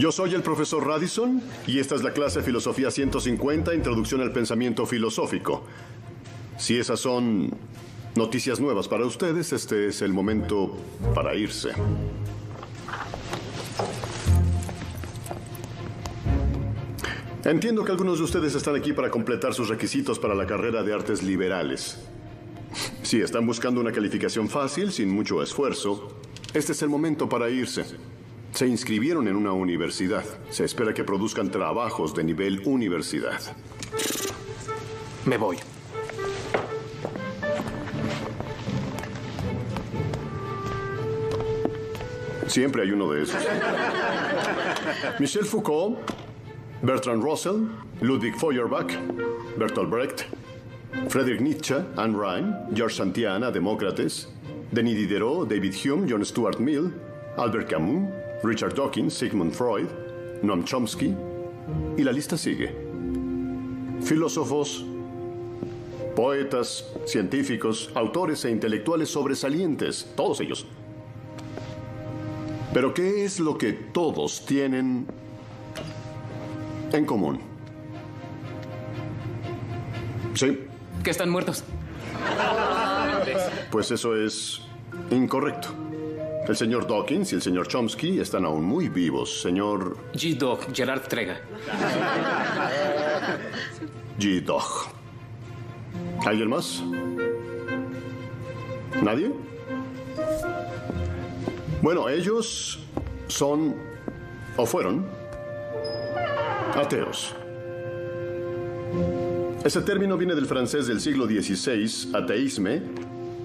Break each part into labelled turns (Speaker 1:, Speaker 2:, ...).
Speaker 1: Yo soy el profesor Radisson y esta es la clase Filosofía 150, Introducción al Pensamiento Filosófico. Si esas son noticias nuevas para ustedes, este es el momento para irse. Entiendo que algunos de ustedes están aquí para completar sus requisitos para la carrera de artes liberales. Si están buscando una calificación fácil, sin mucho esfuerzo, este es el momento para irse. Se inscribieron en una universidad. Se espera que produzcan trabajos de nivel universidad.
Speaker 2: Me voy.
Speaker 1: Siempre hay uno de esos. Michel Foucault, Bertrand Russell, Ludwig Feuerbach, Bertolt Brecht, Friedrich Nietzsche, Ayn Rand, Georges Santayana, Demócrates, Denis Diderot, David Hume, John Stuart Mill, Albert Camus, Richard Dawkins, Sigmund Freud, Noam Chomsky, y la lista sigue. Filósofos, poetas, científicos, autores e intelectuales sobresalientes, todos ellos. Pero ¿qué es lo que todos tienen en común? Sí.
Speaker 2: Que están muertos.
Speaker 1: Pues eso es incorrecto. El señor Dawkins y el señor Chomsky están aún muy vivos, señor...
Speaker 2: G-Dog, Gerard Trega.
Speaker 1: G-Dog. ¿Alguien más? ¿Nadie? Bueno, ellos son, o fueron, ateos. Ese término viene del francés del siglo XVI, ateísme,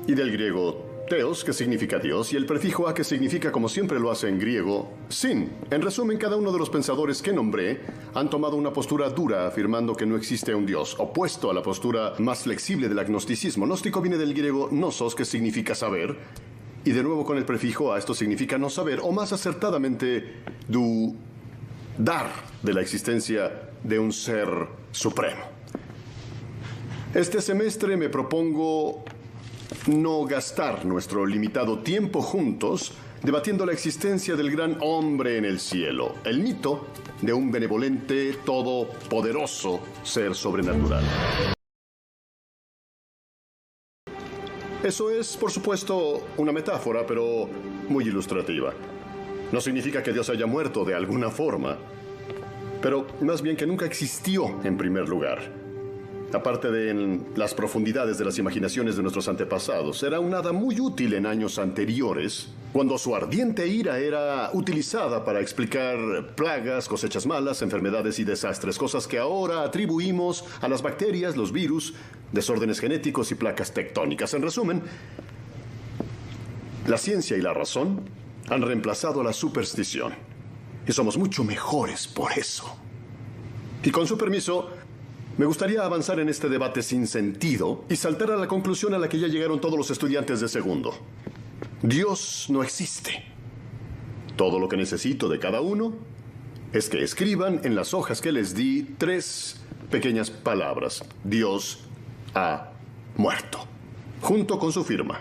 Speaker 1: y del griego teos, que significa Dios, y el prefijo a, que significa, como siempre lo hace en griego, sin. En resumen, cada uno de los pensadores que nombré han tomado una postura dura, afirmando que no existe un Dios, opuesto a la postura más flexible del agnosticismo. Gnóstico viene del griego gnosos, que significa saber, y de nuevo con el prefijo a, esto significa no saber, o más acertadamente, dudar de la existencia de un ser supremo. Este semestre me propongo no gastar nuestro limitado tiempo juntos debatiendo la existencia del gran hombre en el cielo, el mito de un benevolente, todopoderoso ser sobrenatural. Eso es, por supuesto, una metáfora, pero muy ilustrativa. No significa que Dios haya muerto de alguna forma, pero más bien que nunca existió en primer lugar. Aparte de en las profundidades de las imaginaciones de nuestros antepasados, era un hada muy útil en años anteriores, cuando su ardiente ira era utilizada para explicar plagas, cosechas malas, enfermedades y desastres, cosas que ahora atribuimos a las bacterias, los virus, desórdenes genéticos y placas tectónicas. En resumen, la ciencia y la razón han reemplazado a la superstición, y somos mucho mejores por eso. Y con su permiso, me gustaría avanzar en este debate sin sentido y saltar a la conclusión a la que ya llegaron todos los estudiantes de segundo. Dios no existe. Todo lo que necesito de cada uno es que escriban en las hojas que les di 3 pequeñas palabras. Dios ha muerto, junto con su firma.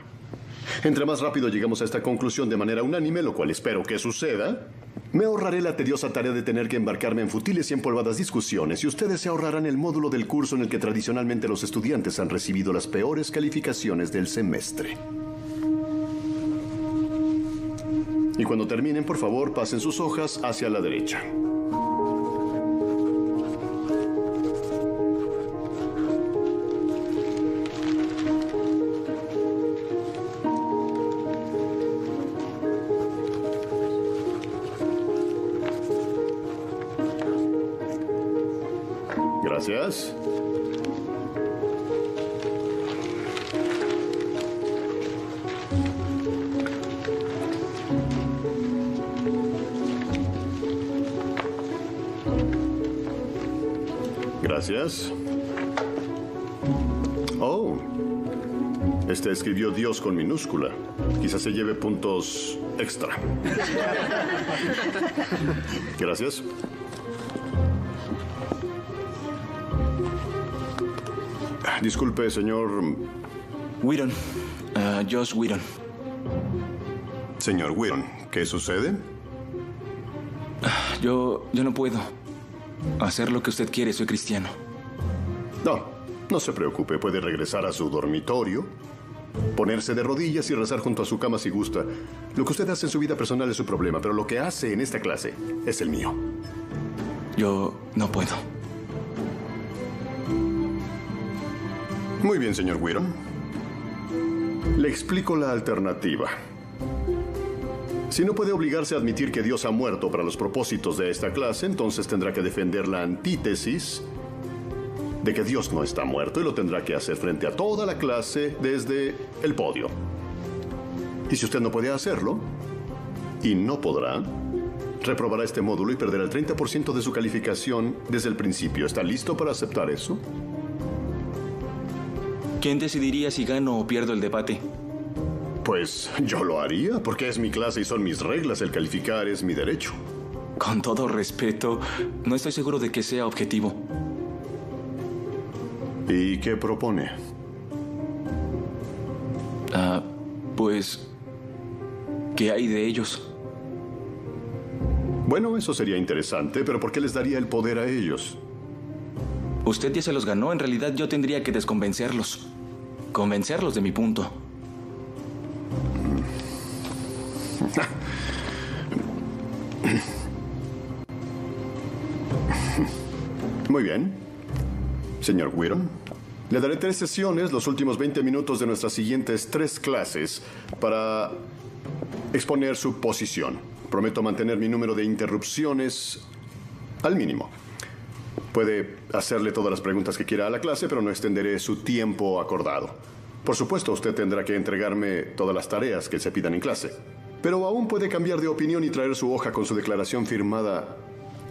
Speaker 1: Entre más rápido llegamos a esta conclusión de manera unánime, lo cual espero que suceda, me ahorraré la tediosa tarea de tener que embarcarme en futiles y empolvadas discusiones, y ustedes se ahorrarán el módulo del curso en el que tradicionalmente los estudiantes han recibido las peores calificaciones del semestre. Y cuando terminen, por favor, pasen sus hojas hacia la derecha. Gracias. Gracias. Oh. Este escribió Dios con minúscula. Quizás se lleve puntos extra. Gracias. Disculpe, señor...
Speaker 3: Whedon. Joss Whedon.
Speaker 1: Señor Whedon, ¿qué sucede?
Speaker 3: Yo no puedo hacer lo que usted quiere, soy cristiano.
Speaker 1: No se preocupe, puede regresar a su dormitorio, ponerse de rodillas y rezar junto a su cama si gusta. Lo que usted hace en su vida personal es su problema, pero lo que hace en esta clase es el mío.
Speaker 3: Yo no puedo.
Speaker 1: Muy bien, señor Whedon. Le explico la alternativa. Si no puede obligarse a admitir que Dios ha muerto para los propósitos de esta clase, entonces tendrá que defender la antítesis de que Dios no está muerto y lo tendrá que hacer frente a toda la clase desde el podio. Y si usted no puede hacerlo, y no podrá, reprobará este módulo y perderá el 30% de su calificación desde el principio. ¿Está listo para aceptar eso?
Speaker 3: ¿Quién decidiría si gano o pierdo el debate?
Speaker 1: Pues yo lo haría, porque es mi clase y son mis reglas. El calificar es mi derecho.
Speaker 3: Con todo respeto, no estoy seguro de que sea objetivo.
Speaker 1: ¿Y qué propone?
Speaker 3: Pues, ¿qué hay de ellos?
Speaker 1: Bueno, eso sería interesante, pero ¿por qué les daría el poder a ellos?
Speaker 3: Usted ya se los ganó. En realidad yo tendría que desconvencerlos. Convencerlos de mi punto.
Speaker 1: Muy bien. Señor Whedon, le daré 3 sesiones, los últimos 20 minutos de nuestras siguientes 3 clases, para exponer su posición. Prometo mantener mi número de interrupciones al mínimo. Puede hacerle todas las preguntas que quiera a la clase, pero no extenderé su tiempo acordado. Por supuesto, usted tendrá que entregarme todas las tareas que se pidan en clase. Pero aún puede cambiar de opinión y traer su hoja con su declaración firmada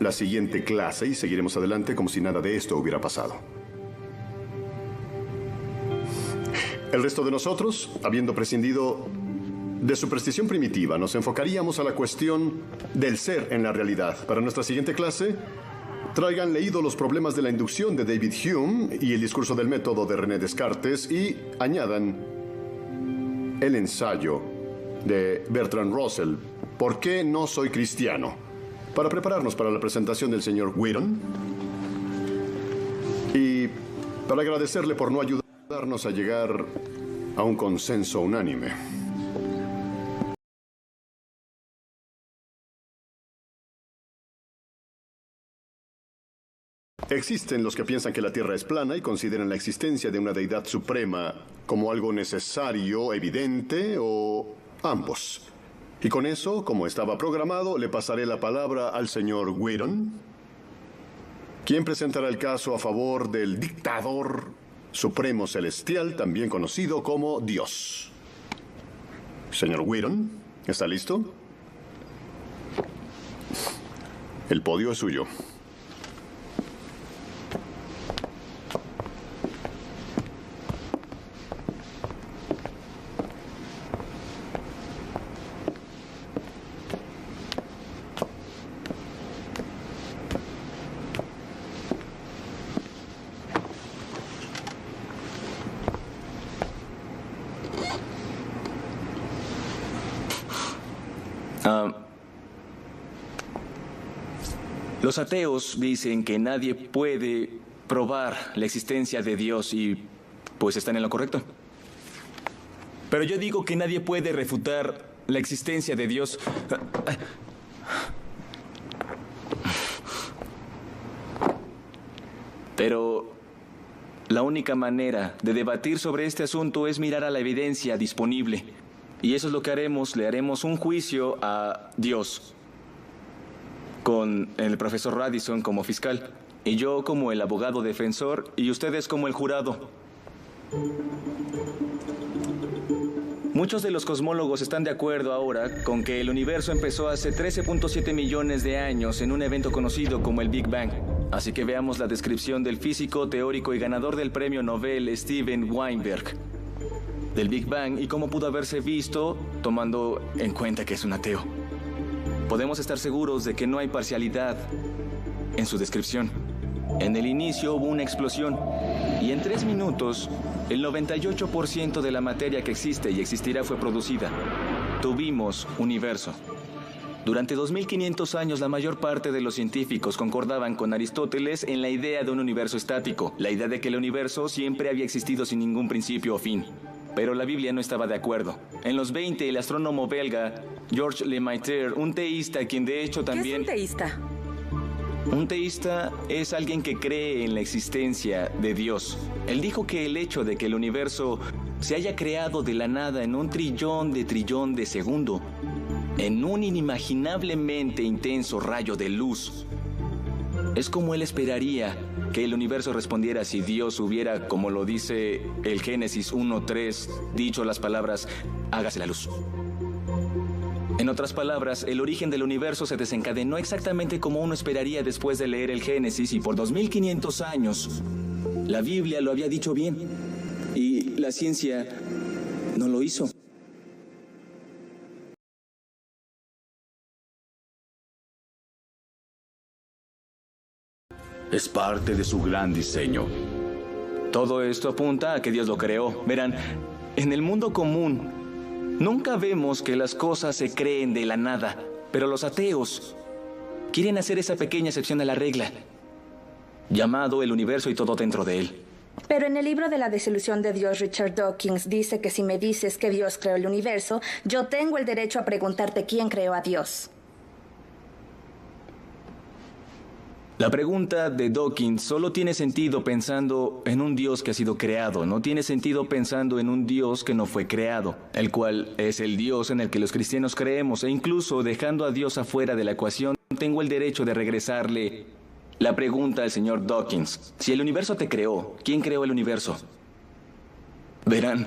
Speaker 1: la siguiente clase y seguiremos adelante como si nada de esto hubiera pasado. El resto de nosotros, habiendo prescindido de su superstición primitiva, nos enfocaríamos a la cuestión del ser en la realidad. Para nuestra siguiente clase, traigan leído Los problemas de la inducción de David Hume y El discurso del método de René Descartes y añadan el ensayo de Bertrand Russell, ¿Por qué no soy cristiano?, para prepararnos para la presentación del señor Whedon y para agradecerle por no ayudarnos a llegar a un consenso unánime. Existen los que piensan que la Tierra es plana y consideran la existencia de una deidad suprema como algo necesario, evidente o ambos. Y con eso, como estaba programado, le pasaré la palabra al señor Whedon, quien presentará el caso a favor del dictador supremo celestial, también conocido como Dios. Señor Whedon, ¿está listo? El podio es suyo.
Speaker 3: Los ateos dicen que nadie puede probar la existencia de Dios y pues están en lo correcto. Pero yo digo que nadie puede refutar la existencia de Dios. Pero la única manera de debatir sobre este asunto es mirar a la evidencia disponible. Y eso es lo que haremos. Le haremos un juicio a Dios, con el profesor Radisson como fiscal, y yo como el abogado defensor, y ustedes como el jurado. Muchos de los cosmólogos están de acuerdo ahora con que el universo empezó hace 13.7 millones de años en un evento conocido como el Big Bang. Así que veamos la descripción del físico, teórico y ganador del premio Nobel Steven Weinberg del Big Bang y cómo pudo haberse visto tomando en cuenta que es un ateo. Podemos estar seguros de que no hay parcialidad en su descripción. En el inicio hubo una explosión y en 3 minutos el 98% de la materia que existe y existirá fue producida. Tuvimos universo. Durante 2500 años, la mayor parte de los científicos concordaban con Aristóteles en la idea de un universo estático, la idea de que el universo siempre había existido sin ningún principio o fin. Pero la Biblia no estaba de acuerdo. En los 20, el astrónomo belga Georges Lemaitre, un teísta quien de hecho también...
Speaker 4: ¿Qué es un teísta?
Speaker 3: Un teísta es alguien que cree en la existencia de Dios. Él dijo que el hecho de que el universo se haya creado de la nada en un trillón de segundo, en un inimaginablemente intenso rayo de luz, es como él esperaría que el universo respondiera si Dios hubiera, como lo dice el Génesis 1:3, dicho las palabras, hágase la luz. En otras palabras, el origen del universo se desencadenó exactamente como uno esperaría después de leer el Génesis, y por 2500 años la Biblia lo había dicho bien y la ciencia no lo hizo.
Speaker 5: Es parte de su gran diseño.
Speaker 3: Todo esto apunta a que Dios lo creó. Verán, en el mundo común nunca vemos que las cosas se creen de la nada, pero los ateos quieren hacer esa pequeña excepción a la regla, llamado el universo y todo dentro de él.
Speaker 4: Pero en el libro de la desilusión de Dios, Richard Dawkins dice que si me dices que Dios creó el universo, yo tengo el derecho a preguntarte quién creó a Dios.
Speaker 3: La pregunta de Dawkins solo tiene sentido pensando en un Dios que ha sido creado. No tiene sentido pensando en un Dios que no fue creado, el cual es el Dios en el que los cristianos creemos. E incluso dejando a Dios afuera de la ecuación, tengo el derecho de regresarle la pregunta al señor Dawkins. Si el universo te creó, ¿quién creó el universo? Verán,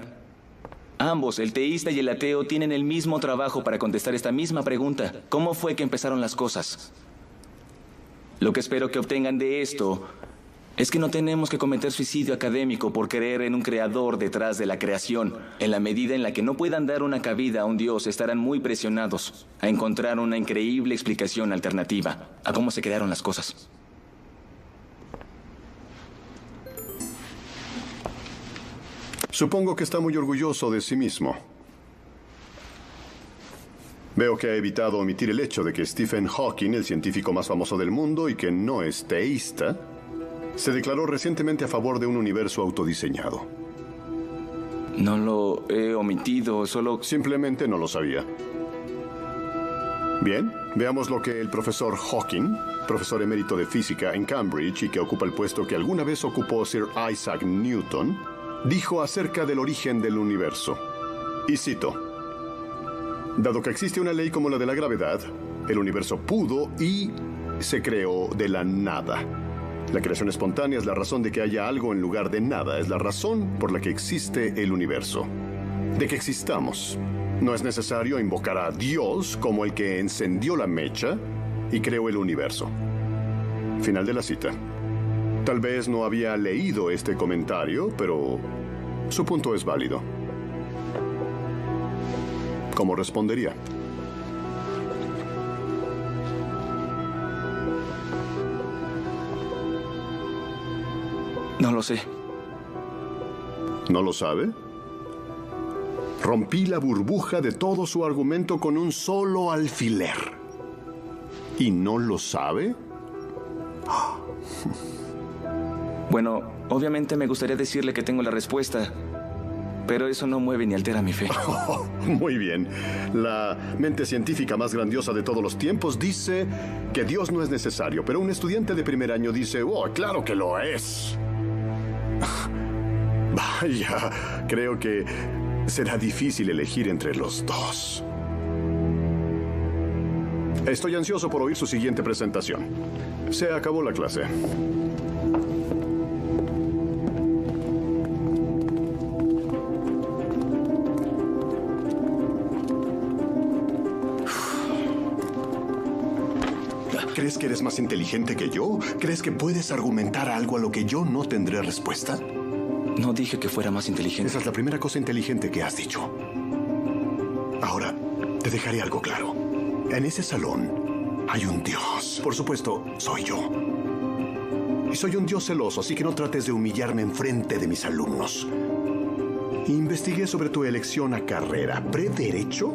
Speaker 3: ambos, el teísta y el ateo, tienen el mismo trabajo para contestar esta misma pregunta. ¿Cómo fue que empezaron las cosas? Lo que espero que obtengan de esto es que no tenemos que cometer suicidio académico por creer en un creador detrás de la creación. En la medida en la que no puedan dar una cabida a un Dios, estarán muy presionados a encontrar una increíble explicación alternativa a cómo se crearon las cosas.
Speaker 1: Supongo que está muy orgulloso de sí mismo. Veo que ha evitado omitir el hecho de que Stephen Hawking, el científico más famoso del mundo y que no es teísta, se declaró recientemente a favor de un universo autodiseñado.
Speaker 3: No lo he omitido, solo...
Speaker 1: Simplemente no lo sabía. Bien, veamos lo que el profesor Hawking, profesor emérito de física en Cambridge y que ocupa el puesto que alguna vez ocupó Sir Isaac Newton, dijo acerca del origen del universo. Y cito: dado que existe una ley como la de la gravedad, el universo pudo y se creó de la nada. La creación espontánea es la razón de que haya algo en lugar de nada. Es la razón por la que existe el universo. De que existamos. No es necesario invocar a Dios como el que encendió la mecha y creó el universo. Final de la cita. Tal vez no había leído este comentario, pero su punto es válido. ¿Cómo respondería?
Speaker 3: No lo sé.
Speaker 1: ¿No lo sabe? Rompí la burbuja de todo su argumento con un solo alfiler. ¿Y no lo sabe?
Speaker 3: Bueno, obviamente me gustaría decirle que tengo la respuesta, pero eso no mueve ni altera mi fe.
Speaker 1: Oh, muy bien. La mente científica más grandiosa de todos los tiempos dice que Dios no es necesario, pero un estudiante de primer año dice, oh, claro que lo es. Vaya, creo que será difícil elegir entre los dos. Estoy ansioso por oír su siguiente presentación. Se acabó la clase. ¿Crees que eres más inteligente que yo? ¿Crees que puedes argumentar algo a lo que yo no tendré respuesta?
Speaker 3: No dije que fuera más inteligente.
Speaker 1: Esa es la primera cosa inteligente que has dicho. Ahora, te dejaré algo claro. En ese salón hay un Dios. Por supuesto, soy yo. Y soy un Dios celoso, así que no trates de humillarme en frente de mis alumnos. Investigué sobre tu elección a carrera. ¿Pre-derecho?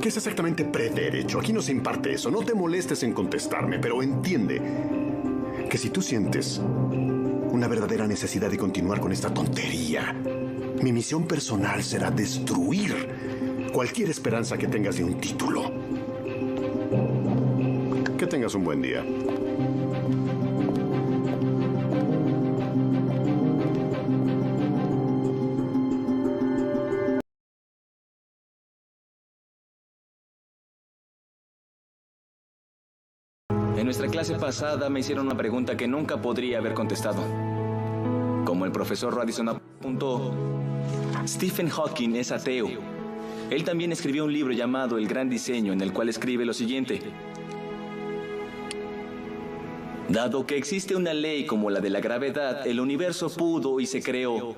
Speaker 1: ¿Qué es exactamente prederecho? Aquí no se imparte eso. No te molestes en contestarme, pero entiende que si tú sientes una verdadera necesidad de continuar con esta tontería, mi misión personal será destruir cualquier esperanza que tengas de un título. Que tengas un buen día.
Speaker 3: En nuestra clase pasada me hicieron una pregunta que nunca podría haber contestado. Como el profesor Radisson apuntó, Stephen Hawking es ateo. Él también escribió un libro llamado El Gran Diseño, en el cual escribe lo siguiente: dado que existe una ley como la de la gravedad, el universo pudo y se creó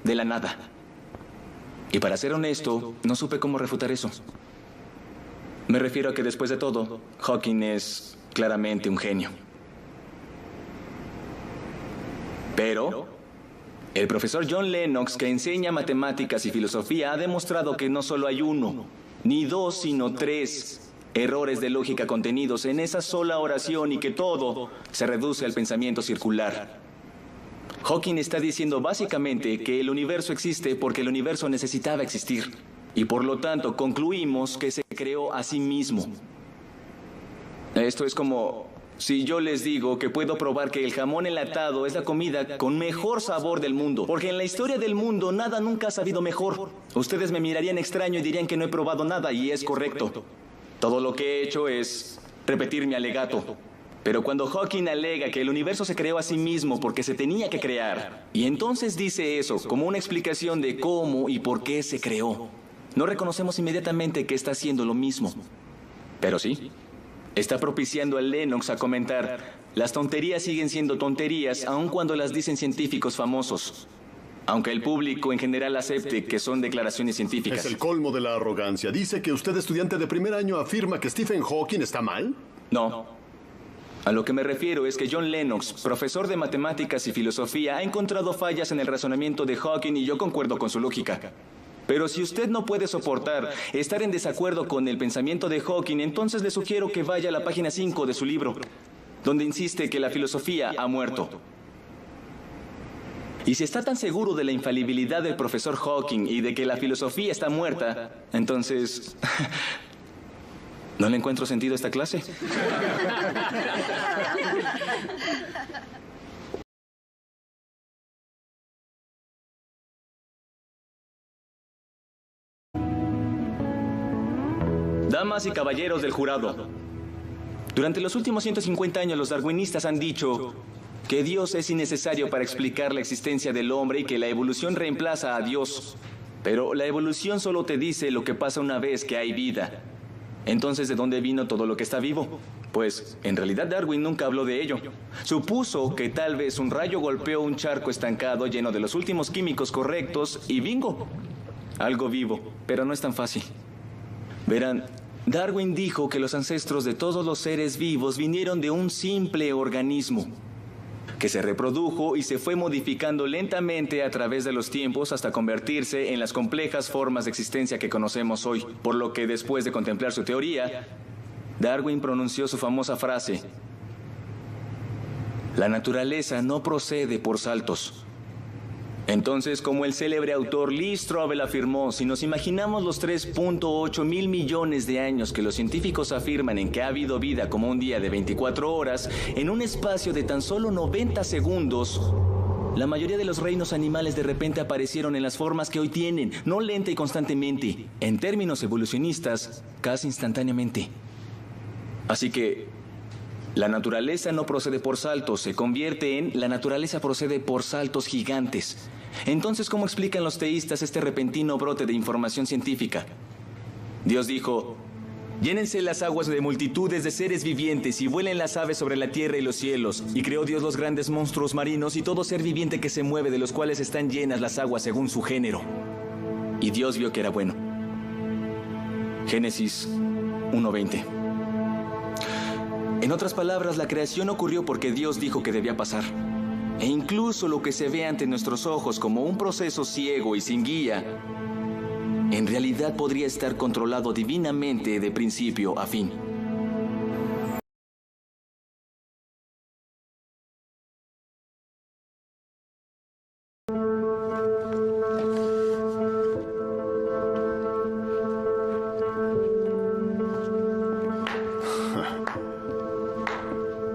Speaker 3: de la nada. Y para ser honesto, no supe cómo refutar eso. Me refiero a que después de todo, Hawking es claramente un genio. Pero el profesor John Lennox, que enseña matemáticas y filosofía, ha demostrado que no solo hay uno, ni dos, sino tres errores de lógica contenidos en esa sola oración y que todo se reduce al pensamiento circular. Hawking está diciendo básicamente que el universo existe porque el universo necesitaba existir y por lo tanto concluimos que se creó a sí mismo. Esto es como si yo les digo que puedo probar que el jamón enlatado es la comida con mejor sabor del mundo, porque en la historia del mundo nada nunca ha sabido mejor. Ustedes me mirarían extraño y dirían que no he probado nada, y es correcto. Todo lo que he hecho es repetir mi alegato. Pero cuando Hawking alega que el universo se creó a sí mismo porque se tenía que crear, y entonces dice eso como una explicación de cómo y por qué se creó, no reconocemos inmediatamente que está haciendo lo mismo. Pero sí, está propiciando a Lennox a comentar: las tonterías siguen siendo tonterías aun cuando las dicen científicos famosos, aunque el público en general acepte que son declaraciones científicas.
Speaker 1: Es el colmo de la arrogancia. ¿Dice que usted, estudiante de primer año, afirma que Stephen Hawking está mal?
Speaker 3: No. A lo que me refiero es que John Lennox, profesor de matemáticas y filosofía, ha encontrado fallas en el razonamiento de Hawking y yo concuerdo con su lógica. Pero si usted no puede soportar estar en desacuerdo con el pensamiento de Hawking, entonces le sugiero que vaya a la página 5 de su libro, donde insiste que la filosofía ha muerto. Y si está tan seguro de la infalibilidad del profesor Hawking y de que la filosofía está muerta, entonces ¿no le encuentro sentido a esta clase? Damas y caballeros del jurado, durante los últimos 150 años los darwinistas han dicho que Dios es innecesario para explicar la existencia del hombre y que la evolución reemplaza a Dios. Pero la evolución solo te dice lo que pasa una vez que hay vida. Entonces, ¿de dónde vino todo lo que está vivo? Pues, en realidad Darwin nunca habló de ello. Supuso que tal vez un rayo golpeó un charco estancado lleno de los últimos químicos correctos y ¡bingo! Algo vivo, pero no es tan fácil. Verán, Darwin dijo que los ancestros de todos los seres vivos vinieron de un simple organismo que se reprodujo y se fue modificando lentamente a través de los tiempos hasta convertirse en las complejas formas de existencia que conocemos hoy. Por lo que después de contemplar su teoría, Darwin pronunció su famosa frase: la naturaleza no procede por saltos. Entonces, como el célebre autor Lee Strobel afirmó, si nos imaginamos los 3.8 mil millones de años que los científicos afirman en que ha habido vida como un día de 24 horas, en un espacio de tan solo 90 segundos, la mayoría de los reinos animales de repente aparecieron en las formas que hoy tienen, no lenta y constantemente, en términos evolucionistas, casi instantáneamente. Así que la naturaleza no procede por saltos, se convierte en la naturaleza procede por saltos gigantes. Entonces, ¿cómo explican los teístas este repentino brote de información científica? Dios dijo: llénense las aguas de multitudes de seres vivientes y vuelen las aves sobre la tierra y los cielos. Y creó Dios los grandes monstruos marinos y todo ser viviente que se mueve, de los cuales están llenas las aguas según su género. Y Dios vio que era bueno. Génesis 1:20. En otras palabras, la creación ocurrió porque Dios dijo que debía pasar. E incluso lo que se ve ante nuestros ojos como un proceso ciego y sin guía, en realidad podría estar controlado divinamente de principio a fin.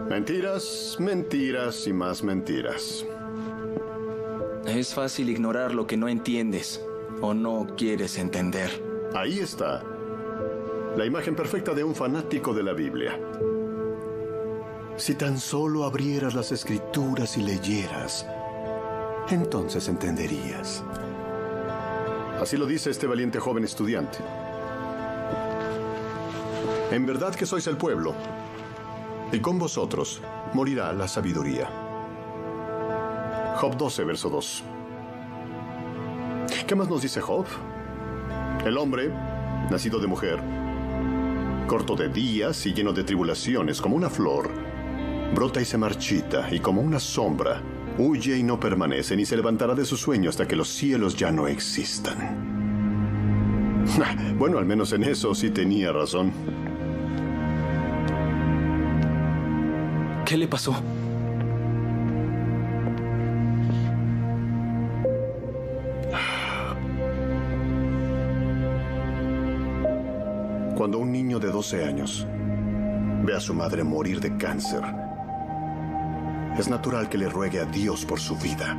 Speaker 1: Mentiras, mentiras y más mentiras.
Speaker 3: Es fácil ignorar lo que no entiendes o no quieres entender.
Speaker 1: Ahí está. La imagen perfecta de un fanático de la Biblia. Si tan solo abrieras las escrituras y leyeras, entonces entenderías. Así lo dice este valiente joven estudiante. En verdad que sois el pueblo, y con vosotros morirá la sabiduría. Job 12, verso 2. ¿Qué más nos dice Job? El hombre, nacido de mujer, corto de días y lleno de tribulaciones, como una flor, brota y se marchita, y como una sombra, huye y no permanece, ni se levantará de su sueño hasta que los cielos ya no existan. Bueno, al menos en eso sí tenía razón.
Speaker 3: ¿Qué le pasó?
Speaker 1: Cuando un niño de 12 años ve a su madre morir de cáncer, es natural que le ruegue a Dios por su vida.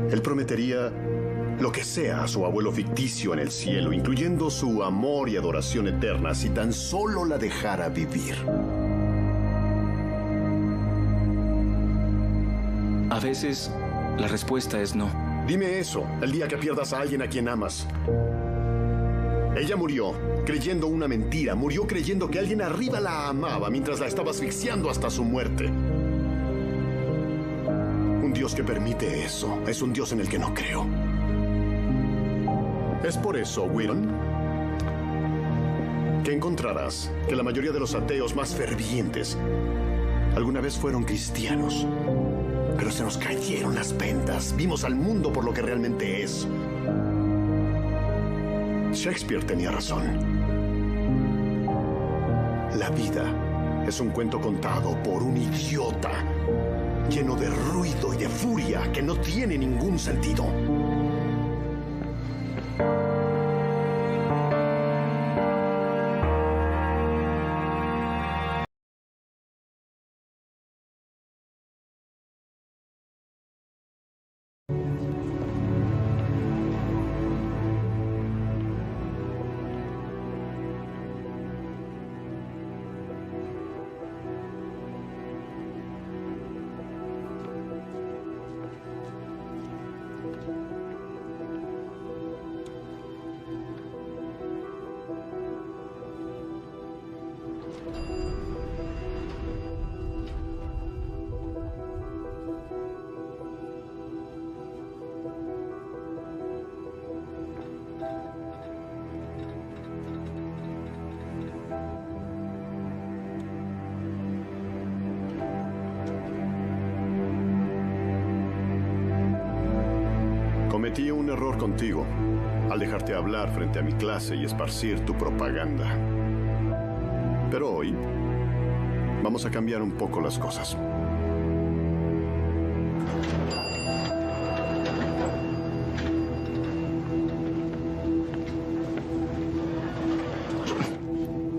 Speaker 1: Él prometería lo que sea a su abuelo ficticio en el cielo, incluyendo su amor y adoración eterna, si tan solo la dejara vivir.
Speaker 3: A veces, la respuesta es no.
Speaker 1: Dime eso, el día que pierdas a alguien a quien amas. Ella murió creyendo una mentira, murió creyendo que alguien arriba la amaba mientras la estaba asfixiando hasta su muerte. Un Dios que permite eso es un Dios en el que no creo. Es por eso, Whedon, que encontrarás que la mayoría de los ateos más fervientes alguna vez fueron cristianos. Pero se nos cayeron las vendas. Vimos al mundo por lo que realmente es. Shakespeare tenía razón. La vida es un cuento contado por un idiota, lleno de ruido y de furia que no tiene ningún sentido. Cometí un error contigo al dejarte hablar frente a mi clase y esparcir tu propaganda. Pero hoy vamos a cambiar un poco las cosas.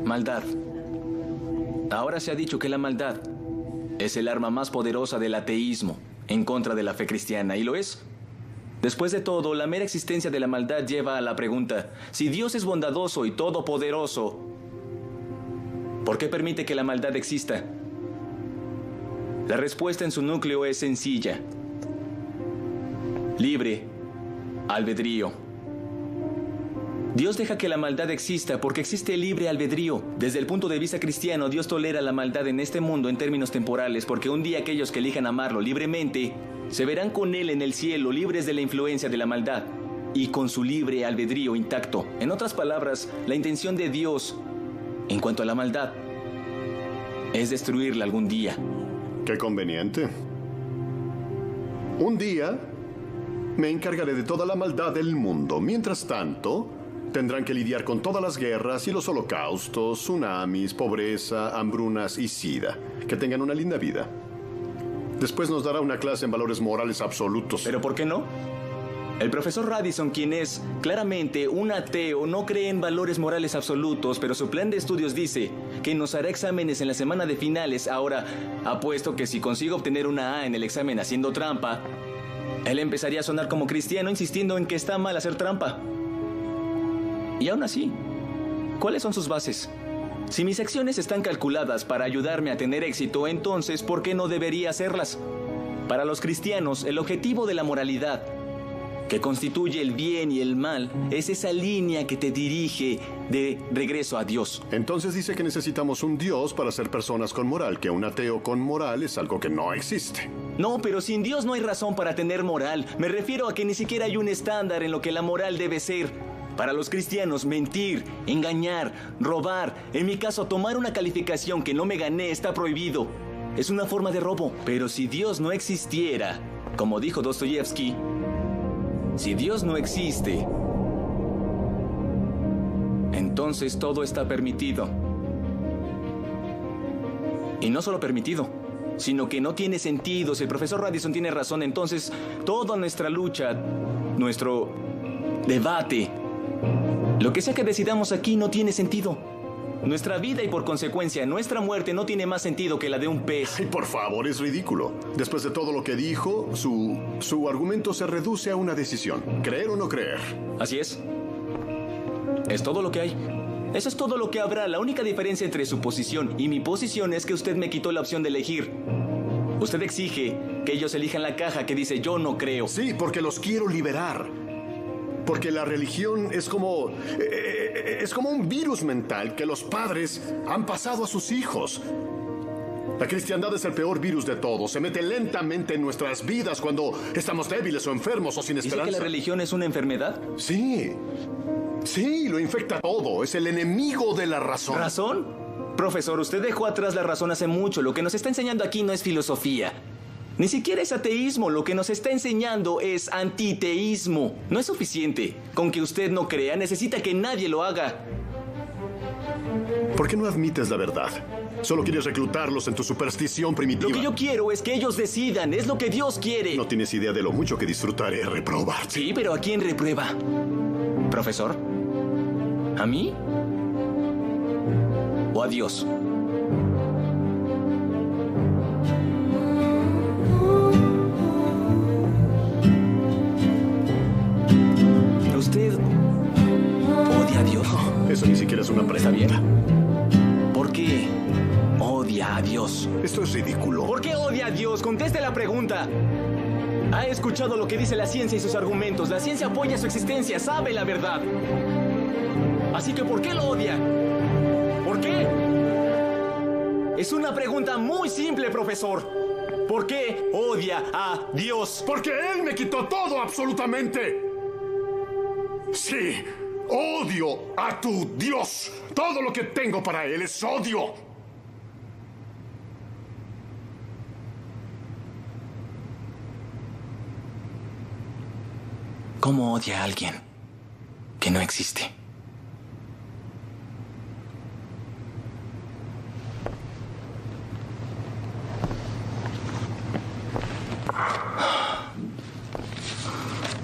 Speaker 3: Maldad. Ahora se ha dicho que la maldad es el arma más poderosa del ateísmo en contra de la fe cristiana, y lo es. Después de todo, la mera existencia de la maldad lleva a la pregunta: si Dios es bondadoso y todopoderoso, ¿por qué permite que la maldad exista? La respuesta en su núcleo es sencilla: libre albedrío. Dios deja que la maldad exista porque existe libre albedrío. Desde el punto de vista cristiano, Dios tolera la maldad en este mundo en términos temporales, porque un día aquellos que elijan amarlo libremente se verán con Él en el cielo, libres de la influencia de la maldad y con su libre albedrío intacto. En otras palabras, la intención de Dios en cuanto a la maldad es destruirla algún día.
Speaker 1: Qué conveniente. Un día me encargaré de toda la maldad del mundo. Mientras tanto, tendrán que lidiar con todas las guerras y los holocaustos, tsunamis, pobreza, hambrunas y sida. Que tengan una linda vida. Después nos dará una clase en valores morales absolutos.
Speaker 3: ¿Pero por qué no? El profesor Radisson, quien es claramente un ateo, no cree en valores morales absolutos, pero su plan de estudios dice que nos hará exámenes en la semana de finales. Ahora, apuesto que si consigo obtener una A en el examen haciendo trampa, él empezaría a sonar como cristiano insistiendo en que está mal hacer trampa. Y aún así, ¿cuáles son sus bases? Si mis acciones están calculadas para ayudarme a tener éxito, entonces, ¿por qué no debería hacerlas? Para los cristianos, el objetivo de la moralidad, que constituye el bien y el mal, es esa línea que te dirige de regreso a Dios.
Speaker 1: Entonces dice que necesitamos un Dios para ser personas con moral, que un ateo con moral es algo que no existe.
Speaker 3: No, pero sin Dios no hay razón para tener moral. Me refiero a que ni siquiera hay un estándar en lo que la moral debe ser. Para los cristianos, mentir, engañar, robar, en mi caso, tomar una calificación que no me gané está prohibido. Es una forma de robo. Pero si Dios no existiera, como dijo Dostoyevsky, si Dios no existe, entonces todo está permitido. Y no solo permitido, sino que no tiene sentido. Si el profesor Radisson tiene razón, entonces toda nuestra lucha, nuestro debate, lo que sea que decidamos aquí no tiene sentido. Nuestra vida y por consecuencia nuestra muerte no tiene más sentido que la de un pez.
Speaker 1: Ay, por favor, es ridículo. Después de todo lo que dijo, su argumento se reduce a una decisión. ¿Creer o no creer?
Speaker 3: Así es. Es todo lo que hay. Eso es todo lo que habrá. La única diferencia entre su posición y mi posición es que usted me quitó la opción de elegir. Usted exige que ellos elijan la caja que dice yo no creo.
Speaker 1: Sí, porque los quiero liberar. Porque la religión es como un virus mental que los padres han pasado a sus hijos. La cristiandad es el peor virus de todos. Se mete lentamente en nuestras vidas cuando estamos débiles o enfermos o sin esperanza.
Speaker 3: ¿Dice que la religión es una enfermedad?
Speaker 1: Sí. Sí, lo infecta todo. Es el enemigo de la razón.
Speaker 3: ¿Razón? Profesor, usted dejó atrás la razón hace mucho. Lo que nos está enseñando aquí no es filosofía. Ni siquiera es ateísmo. Lo que nos está enseñando es antiteísmo. No es suficiente. Con que usted no crea, necesita que nadie lo haga.
Speaker 1: ¿Por qué no admites la verdad? Solo quieres reclutarlos en tu superstición primitiva.
Speaker 3: Lo que yo quiero es que ellos decidan. Es lo que Dios quiere.
Speaker 1: No tienes idea de lo mucho que disfrutaré reprobarte.
Speaker 3: Sí, pero ¿a quién reprueba? ¿Profesor? ¿A mí? ¿O a Dios? ¿Usted odia a Dios?
Speaker 1: Eso ni siquiera es una pregunta.
Speaker 3: ¿Está bien? ¿Por qué odia a Dios?
Speaker 1: Esto es ridículo.
Speaker 3: ¿Por qué odia a Dios? Conteste la pregunta. Ha escuchado lo que dice la ciencia y sus argumentos. La ciencia apoya su existencia, sabe la verdad. Así que, ¿por qué lo odia? ¿Por qué? Es una pregunta muy simple, profesor. ¿Por qué odia a Dios?
Speaker 1: Porque Él me quitó todo, absolutamente. Sí, odio a tu Dios. Todo lo que tengo para Él es odio.
Speaker 3: ¿Cómo odia a alguien que no existe?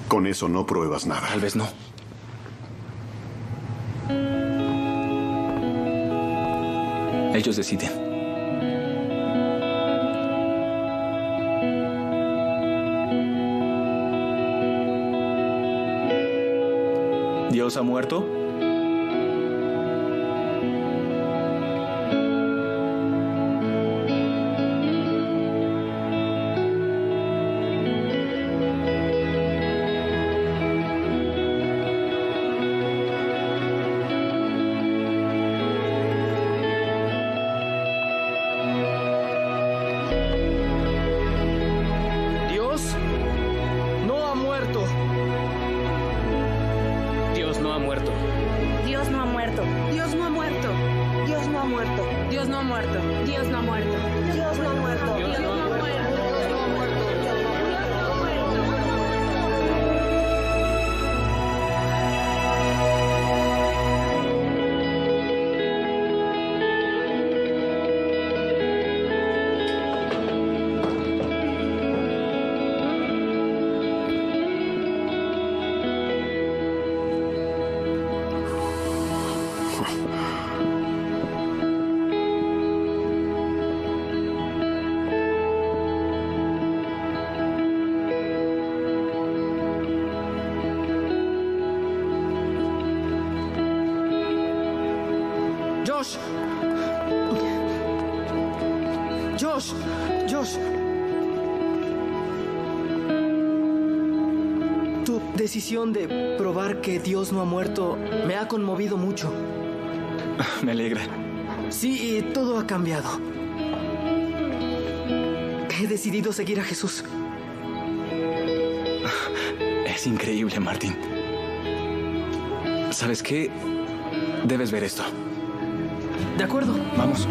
Speaker 1: Con eso no pruebas nada.
Speaker 3: Tal vez no. Ellos deciden. ¿Dios ha muerto?
Speaker 2: Dios no ha muerto. Dios no ha muerto.
Speaker 4: Dios no ha muerto.
Speaker 6: Dios no ha muerto.
Speaker 4: Dios no ha muerto.
Speaker 6: Dios no ha muerto.
Speaker 4: Dios no ha muerto. Dios no ha muerto.
Speaker 2: Dios no ha muerto.
Speaker 4: Dios no ha muerto.
Speaker 2: Josh. Josh. Josh. Tu decisión de probar que Dios no ha muerto me ha conmovido mucho.
Speaker 3: Me alegra.
Speaker 2: Sí, y todo ha cambiado. He decidido seguir a Jesús.
Speaker 3: Es increíble, Martin. ¿Sabes qué? Debes ver esto.
Speaker 2: De acuerdo.
Speaker 3: Vamos.